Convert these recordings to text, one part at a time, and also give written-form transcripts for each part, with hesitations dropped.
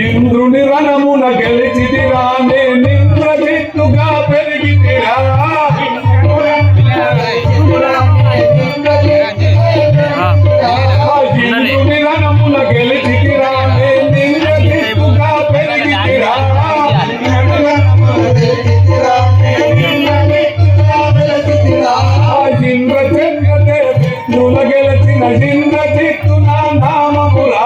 ఇంద్రుని రణమున గెలిచితిరా నింద్రజిత్తుగా పెరిగితిరా ఇంద్రుని రణమున గెలిచితిరా నింద్రజిత్తుగా పెరిగితిరా ఇంద్రజిత్తుల గెలిచిన ఇంద్రజిత్తు నా నామమురా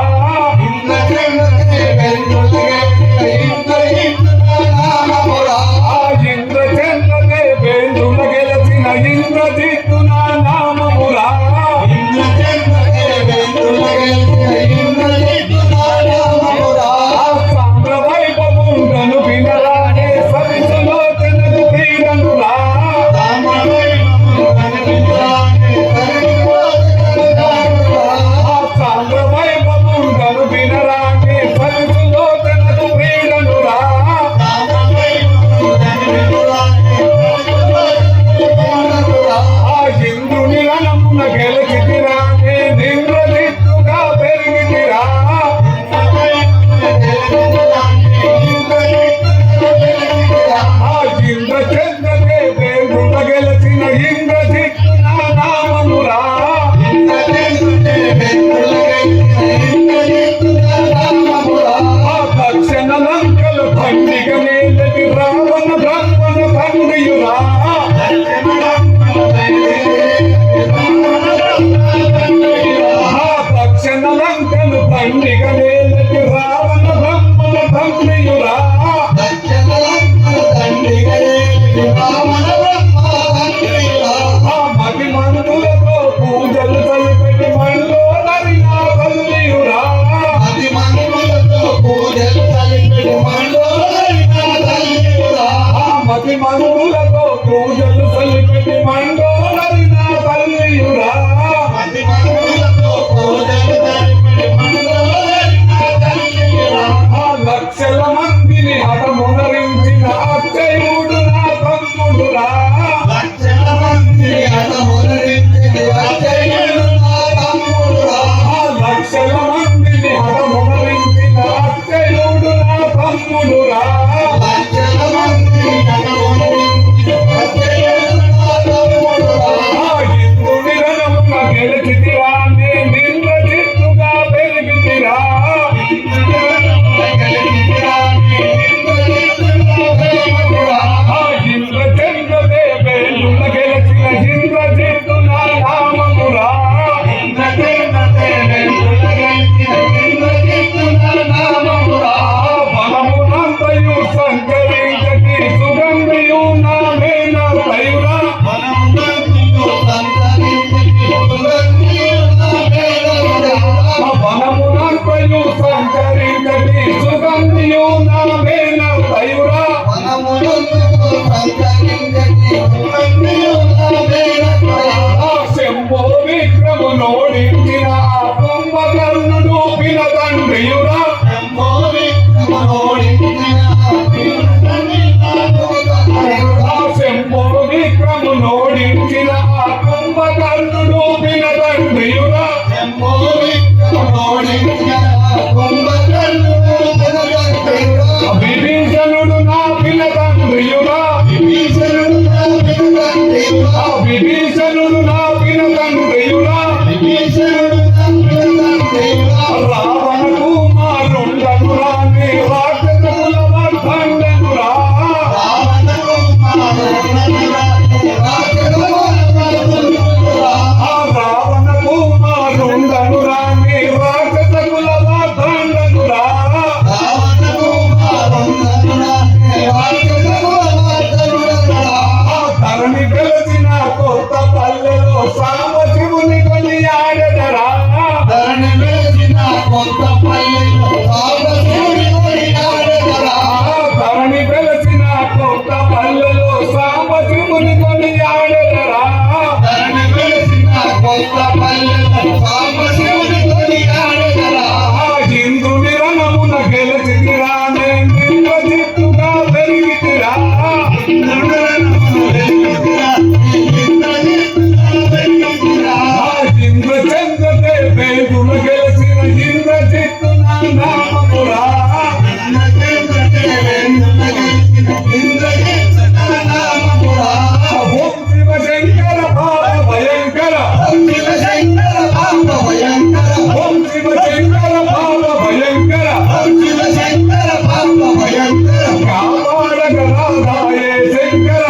ఇంద్రుని రణమున గెలిచితిరా ఇంద్రజిత్తుగా పెరిగితిరా ఇంద్రచంద్రతే వేదుల గెలిచిన ఇంద్రజిత్తు నా నామమురా ఓం శివ శంకర పాప భయంకర ఓం శివ శంకర పాప భయంకర కాపాడగరాదాయే శంకర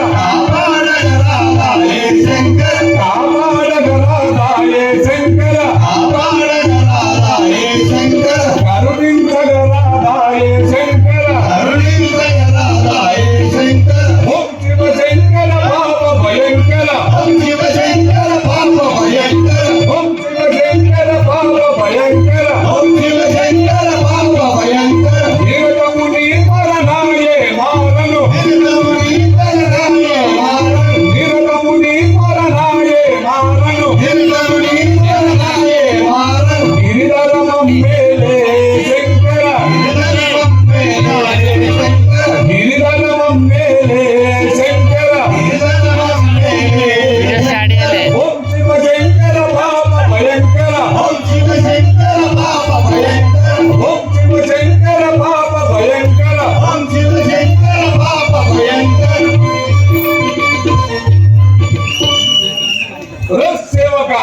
కాపాడగరాదాయే శంకర కరుణించగరాదాయే శంకర ఓం శివ శంకర పాప భయంకర ఓం శివ శంకర పాప భయంకర నిరతముని మరణాయే మారను గిరిధరమం మేలే శంకర ఓం శివ శంకర పాప భయంకర ఓం శివ శంకర పాప భయంకర సేవక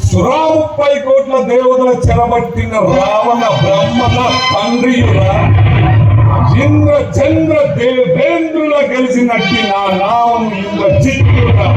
సురా 30 కోట్ల దేవతల చెరబట్టిన రావణ బ్రహ్మల తండ్రియురా ఇంద్ర చంద్ర దేవేంద్రుల గెలిచినట్టి నా నామం ఇంద్రజిత్తురా